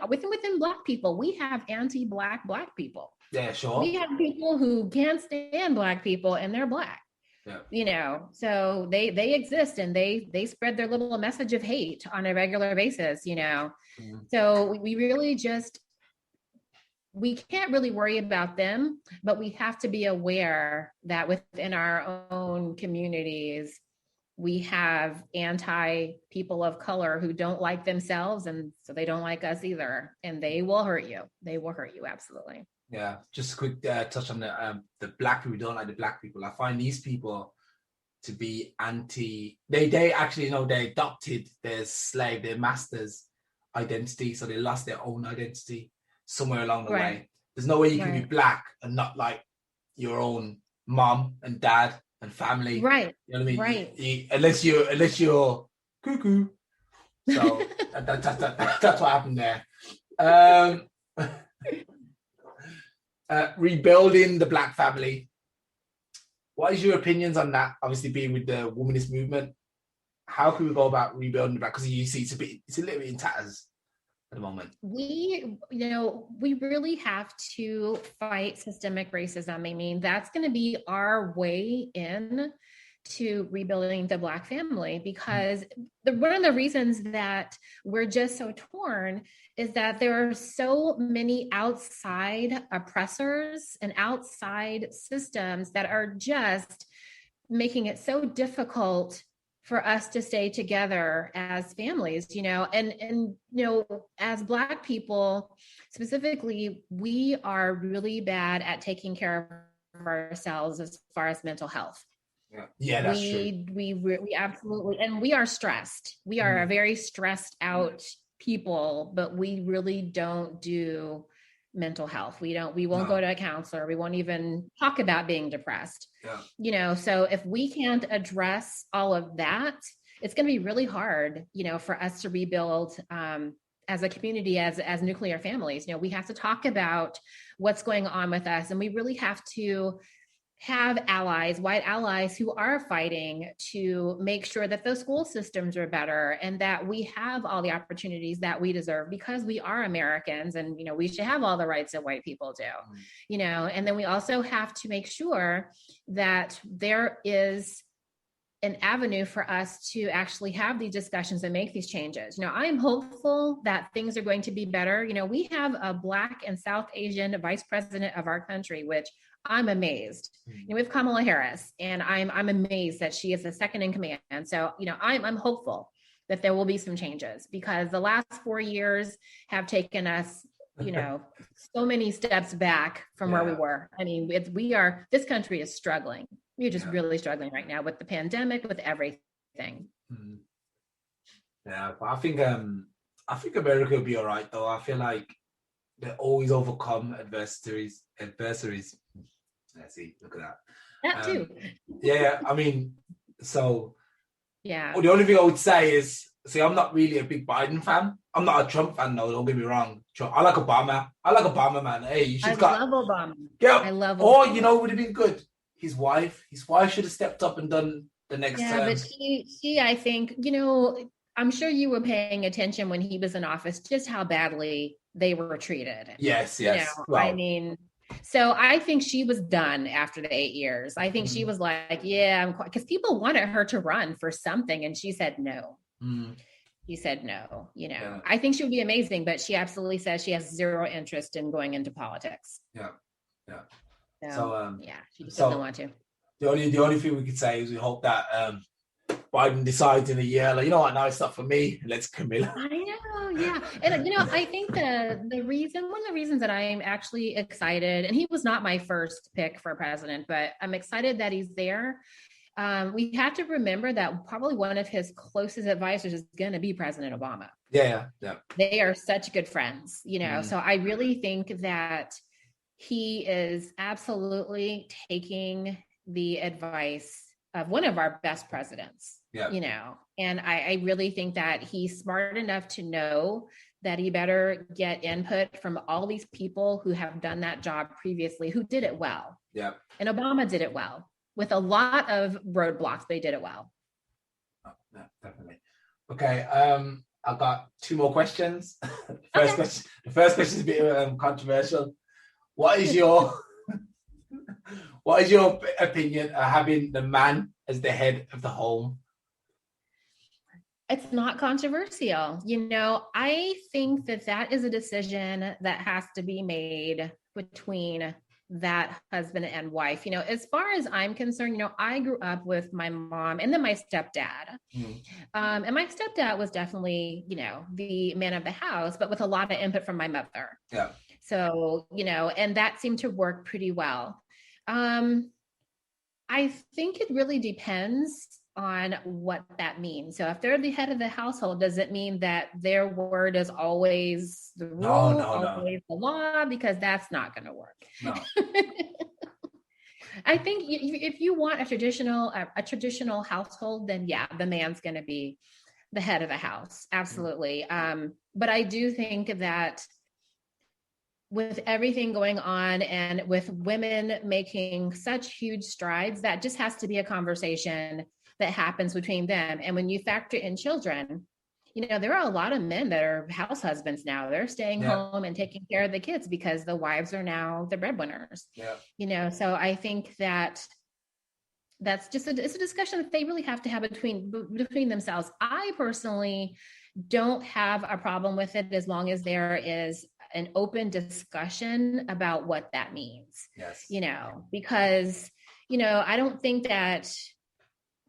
Black people, we have anti-Black people. Yeah, sure. We have people who can't stand Black people and they're Black. Yeah. You know, so they exist, and they spread their little message of hate on a regular basis, you know. So we can't really worry about them, but we have to be aware that within our own communities, we have anti-people of color who don't like themselves, and so they don't like us either, and they will hurt you. They will hurt you, absolutely. Yeah, just a quick touch on the Black people who don't like the Black people. I find these people to be anti. They actually, you know, they adopted their master's identity, so they lost their own identity somewhere along the way. There's no way you can be Black and not like your own mom and dad and family. Right. You know what I mean? Right. Unless you're cuckoo. So that's what happened there. Rebuilding the Black family. What is your opinions on that? Obviously, being with the womanist movement, how can we go about rebuilding the Black? Because you see, it's a little bit in tatters at the moment. We really have to fight systemic racism. I mean, that's going to be our way in to rebuilding the Black family, because one of the reasons that we're just so torn is that there are so many outside oppressors and outside systems that are just making it so difficult for us to stay together as families, you know, and you know, as Black people specifically, we are really bad at taking care of ourselves as far as mental health. Yeah, that's true. We absolutely, and we are stressed. We are a very stressed out people, but we really don't do mental health. We won't go to a counselor. We won't even talk about being depressed. So if we can't address all of that, it's going to be really hard, for us to rebuild, as a community, as nuclear families. We have to talk about what's going on with us, and we really have to have allies, white allies, who are fighting to make sure that those school systems are better and that we have all the opportunities that we deserve, because we are Americans, and we should have all the rights that white people do. And then we also have to make sure that there is an avenue for us to actually have these discussions and make these changes. I'm hopeful that things are going to be better. We have a Black and South Asian vice president of our country, which I'm amazed. We have Kamala Harris, and I'm amazed that she is the second in command. So, I'm hopeful that there will be some changes, because the last 4 years have taken us, so many steps back from where we were. I mean, this country is struggling. We're just really struggling right now with the pandemic, with everything. Yeah, but I think America will be all right, though. I feel like they always overcome adversaries. Let's see, look at that. That too. I mean, so yeah. Well, the only thing I would say is, I'm not really a big Biden fan. I'm not a Trump fan, though. Don't get me wrong. I like Obama, man. Hey, love Obama. Yeah. I love. Or Obama. Would have been good. His wife should have stepped up and done the next term. But she, I think, I'm sure you were paying attention when he was in office, just how badly they were treated. Yes. Well, I mean, so I think she was done after the 8 years. I think she was like, because people wanted her to run for something, and she said no. He said no. I think she would be amazing, but she absolutely says she has zero interest in going into politics. Yeah. So she just doesn't want to. The only thing we could say is we hope that Biden decides in a year, like, now it's not for me. Let's Camilla. I know, yeah. And I think one of the reasons that I am actually excited, and he was not my first pick for president, but I'm excited that he's there. We have to remember that probably one of his closest advisors is going to be President Obama. Yeah. They are such good friends, So I really think that he is absolutely taking the advice of one of our best presidents, and I really think that he's smart enough to know that he better get input from all these people who have done that job previously, who did it well. Yeah. And Obama did it well with a lot of roadblocks, but he did it well. Oh, yeah, definitely. Okay. I've got 2 more questions. The first question is a bit controversial. What is your opinion of having the man as the head of the home? It's not controversial. I think that is a decision that has to be made between that husband and wife. As far as I'm concerned, I grew up with my mom and then my stepdad. And my stepdad was definitely, the man of the house, but with a lot of input from my mother. Yeah. So, and that seemed to work pretty well. I think it really depends on what that means. So if they're the head of the household, does it mean that their word is always the rule, always the law? Because that's not going to work. No. I think if you want a traditional household, then the man's going to be the head of the house. Absolutely. But I do think that with everything going on and with women making such huge strides, that just has to be a conversation that happens between them. And when you factor in children, there are a lot of men that are house husbands now. They're staying home and taking care of the kids because the wives are now the breadwinners. Yeah. So I think that's just it's a discussion that they really have to have between themselves. I personally don't have a problem with it as long as there is an open discussion about what that means. Yes. Because, I don't think that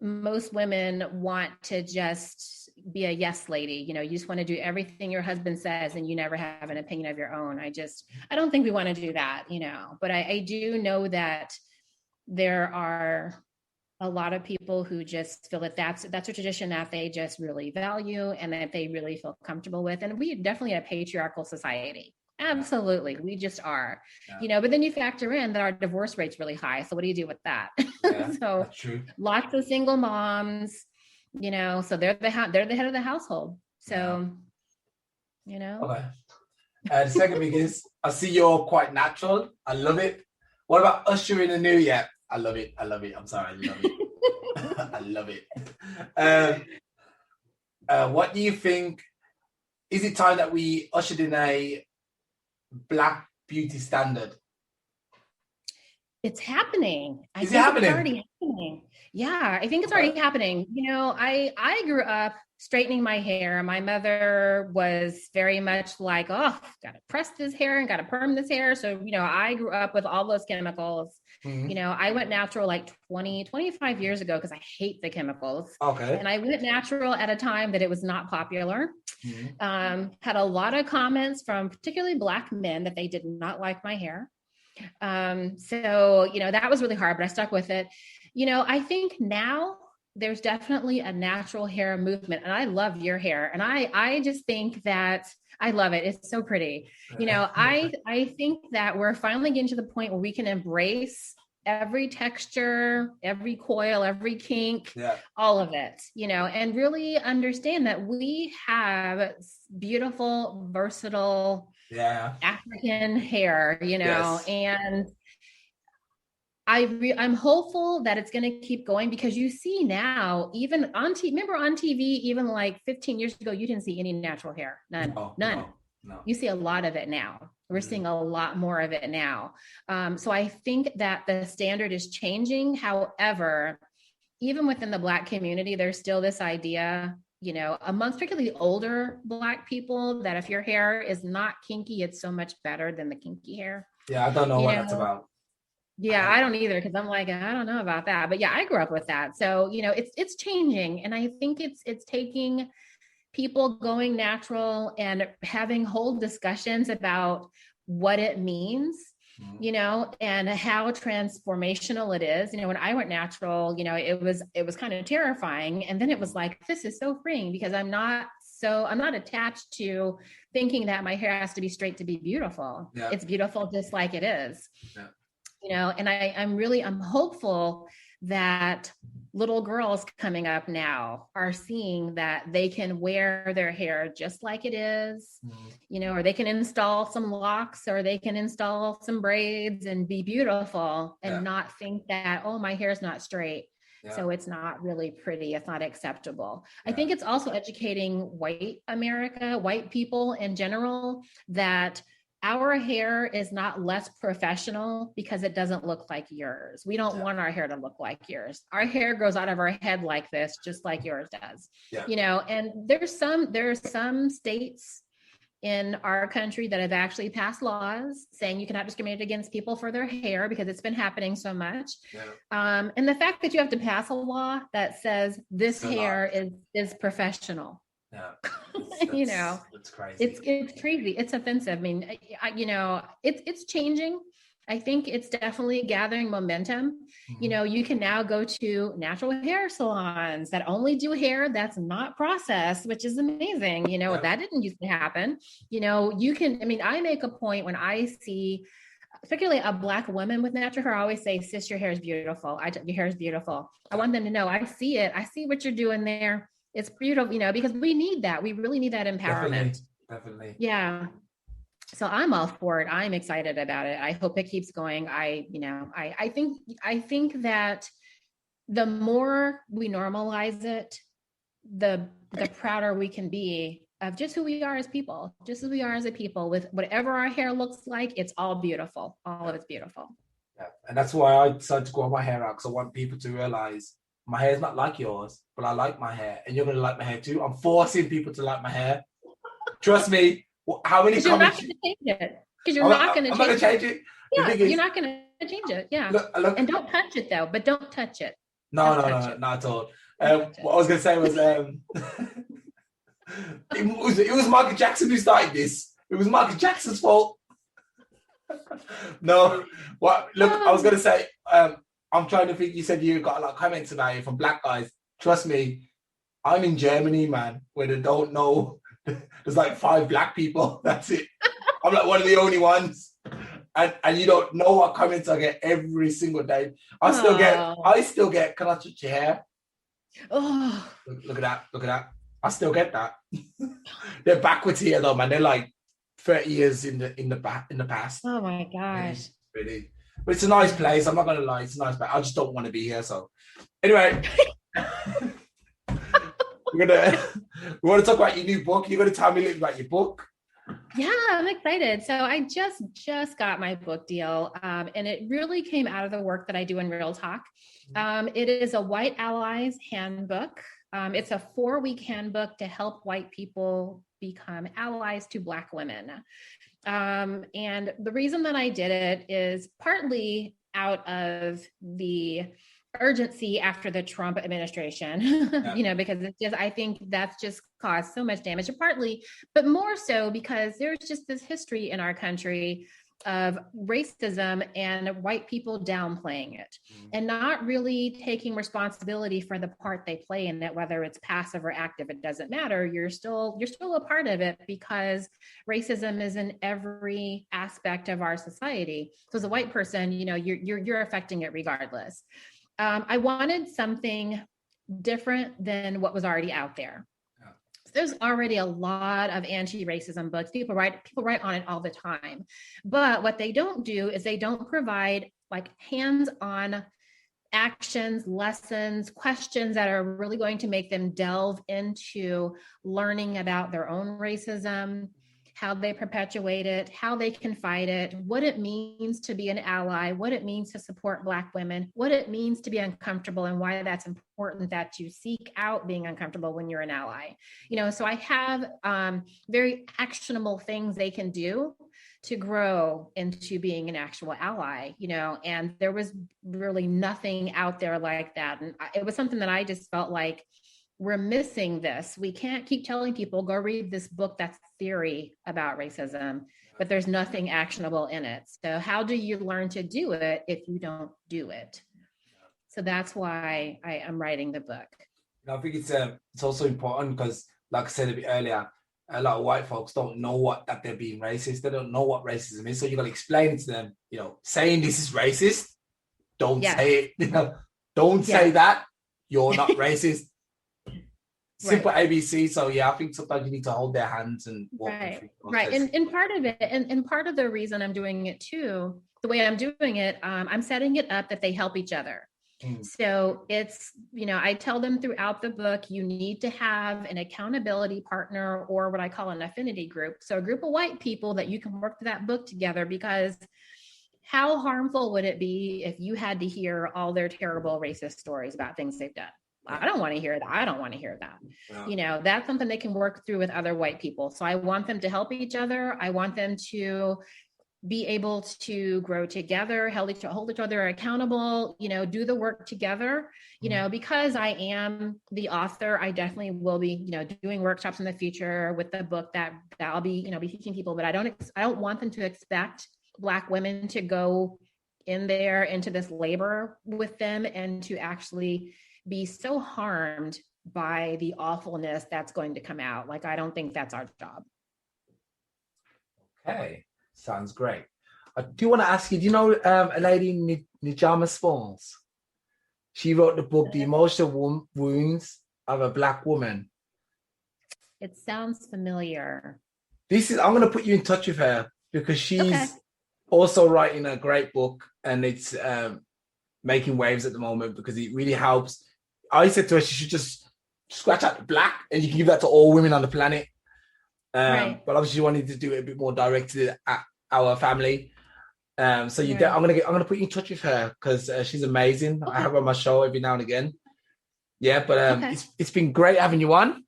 most women want to just be a yes lady. You just want to do everything your husband says and you never have an opinion of your own. I don't think we want to do that, but I do know that there are a lot of people who just feel that that's a tradition that they just really value and that they really feel comfortable with. And we are definitely a patriarchal society. Absolutely. We just are, Yeah. but then you factor in that our divorce rate's really high. So what do you do with that? Yeah, So that's true. lots of single moms, so they're the head of the household. So, Okay. The second thing is, I see you're quite natural. I love it. What about Usher in the New Year? I love it. I love it. I'm sorry. I love it. I love it. What do you think? Is it time that we ushered in a Black beauty standard? It's happening. Is it happening? It's already happening. Yeah, I think it's already happening. I grew up straightening my hair. My mother was very much like, oh, gotta press this hair and gotta perm this hair. So, I grew up with all those chemicals. Mm-hmm. I went natural like 25 years ago because I hate the chemicals. Okay. And I went natural at a time that it was not popular. Mm-hmm. Had a lot of comments from particularly Black men that they did not like my hair. So, that was really hard, but I stuck with it. I think now there's definitely a natural hair movement, and I love your hair. And I just think that I love it. It's so pretty. I think that we're finally getting to the point where we can embrace every texture, every coil, every kink, all of it, and really understand that we have beautiful, versatile, African hair, and I'm hopeful that it's going to keep going, because you see now, even on remember on TV, even like 15 years ago, you didn't see any natural hair. None. No. You see a lot of it now. We're seeing a lot more of it now. So I think that the standard is changing. However, even within the Black community, there's still this idea, amongst particularly older Black people, that if your hair is not kinky, it's so much better than the kinky hair. Yeah, I don't know what that's about. Yeah, I don't either, because I'm like, I don't know about that. But yeah, I grew up with that. So, it's changing. And I think it's taking people going natural and having whole discussions about what it means, and how transformational it is. When I went natural, it was kind of terrifying. And then it was like, this is so freeing, because I'm not attached to thinking that my hair has to be straight to be beautiful. Yeah. It's beautiful just like it is. Yeah. And I'm hopeful that little girls coming up now are seeing that they can wear their hair just like it is, or they can install some locks, or they can install some braids and be beautiful, and not think that, oh, my hair's not straight. Yeah. So it's not really pretty. It's not acceptable. Yeah. I think it's also educating white people in general, that our hair is not less professional because it doesn't look like yours. We don't want our hair to look like yours. Our hair grows out of our head like this, just like yours does. Yeah. And there's some states in our country that have actually passed laws saying you cannot discriminate against people for their hair, because it's been happening so much. Yeah. And the fact that you have to pass a law that says this hair is professional. Yeah. It's crazy. It's crazy. It's offensive. I mean, it's changing. I think it's definitely gathering momentum. Mm-hmm. You can now go to natural hair salons that only do hair that's not processed, which is amazing. That didn't used to happen. I make a point when I see, particularly a Black woman with natural hair, I always say, sis, your hair is beautiful. Your hair is beautiful. I want them to know, I see it. I see what you're doing there. It's beautiful, because we need that. We really need that empowerment. Definitely. Yeah. So I'm all for it. I'm excited about it. I hope it keeps going. I think that the more we normalize it, the prouder we can be of just who we are as people, just who we are as a people, with whatever our hair looks like. It's all beautiful. All of it's beautiful. Yeah. And that's why I decided to grow my hair out, because I want people to realize my hair is not like yours, but I like my hair, and you're going to like my hair too. I'm forcing people to like my hair. Trust me. How many comments? You're not going to change it. Yeah, you're not going to change it. Yeah. Look, and don't touch it though. But don't touch it. No, not at all. What I was going to say was, it was Michael Jackson who started this. It was Michael Jackson's fault. No. What? Look, I was going to say, I'm trying to think. You said you got a lot of comments about it from Black guys. Trust me, I'm in Germany, man, where they don't know. There's like 5 Black people. That's it. I'm like one of the only ones. And you don't know what comments I get every single day. I still get, can I touch your hair? Oh, look at that. I still get that. They're backwards here though, man. They're like 30 years in the past. Oh my gosh. Really. But it's a nice place. I'm not gonna lie, it's a nice place. I just don't want to be here. So anyway. we want to talk about your new book. You're gonna tell me a little about your book. Yeah, I'm excited. So I just got my book deal, and it really came out of the work that I do in Real Talk. It is a White Allies Handbook. It's a 4-week handbook to help white people become allies to Black women. And the reason that I did it is partly out of the urgency after the Trump administration, because it's just, I think that's just caused so much damage, partly, but more so because there's just this history in our country of racism and white people downplaying it and not really taking responsibility for the part they play in it, whether it's passive or active, it doesn't matter. You're still a part of it because racism is in every aspect of our society. So as a white person, you're affecting it regardless. I wanted something different than what was already out there. There's already a lot of anti-racism books. People write on it all the time. But what they don't do is they don't provide like hands-on actions, lessons, questions that are really going to make them delve into learning about their own racism, how they perpetuate it, how they can fight it, what it means to be an ally, what it means to support Black women, what it means to be uncomfortable, and why that's important that you seek out being uncomfortable when you're an ally. So I have very actionable things they can do to grow into being an actual ally, and there was really nothing out there like that. And it was something that I just felt like, we're missing this. We can't keep telling people, go read this book that's theory about racism, but there's nothing actionable in it. So how do you learn to do it if you don't do it? So that's why I am writing the book. I think it's also important because, like I said a bit earlier, a lot of white folks don't know that they're being racist. They don't know what racism is. So you got to explain it to them, saying this is racist. Don't say it, don't say that. You're not racist. Simple ABC. So I think sometimes you need to hold their hands and walk them through the process. And part of it, and part of the reason I'm doing it too, the way I'm doing it, I'm setting it up that they help each other. So it's, I tell them throughout the book, you need to have an accountability partner or what I call an affinity group. So a group of white people that you can work through that book together, because how harmful would it be if you had to hear all their terrible racist stories about things they've done? I don't want to hear that. I don't want to hear that. Yeah. That's something they can work through with other white people. So I want them to help each other. I want them to be able to grow together, hold each other accountable, do the work together, because I am the author, I definitely will be, doing workshops in the future with the book that I'll be, be teaching people, but I don't want them to expect Black women to go in there into this labor with them and to actually be so harmed by the awfulness that's going to come out. Like, I don't think that's our job. Okay, sounds great. I do want to ask you, do you know a lady, Nijama Smalls? She wrote the book, The Emotional Wounds of a Black Woman. It sounds familiar. I'm going to put you in touch with her because she's also writing a great book, and it's making waves at the moment because it really helps. I said to her, she should just scratch out the Black and you can give that to all women on the planet. But obviously, she wanted to do it a bit more directed at our family. I'm gonna put you in touch with her because she's amazing. I have her on my show every now and again. Yeah, but it's been great having you on.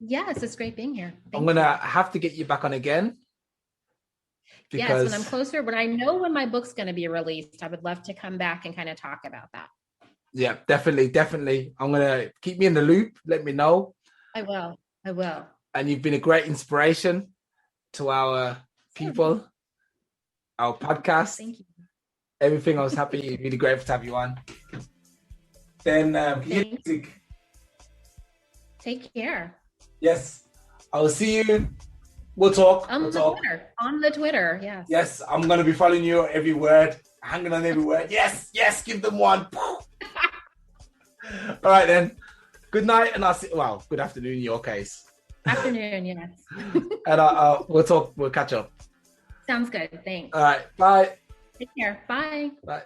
Yes, it's great being here. I'm gonna have to get you back on again. Yes, when I'm closer, when I know when my book's going to be released, I would love to come back and kind of talk about that. Yeah, definitely. I'm going to keep me in the loop. Let me know. I will. And you've been a great inspiration to our people, our podcast. Thank you. Everything. I was happy, really grateful to have you on. Then, take care. Yes, I will see you We'll talk. On the Twitter, yes. Yes, I'm going to be following you every word, hanging on every word. Yes, give them one. All right, then. Good night, and I'll see. Well, good afternoon in your case. Afternoon, yes. And we'll talk. We'll catch up. Sounds good. Thanks. All right. Bye. Take care. Bye. Bye.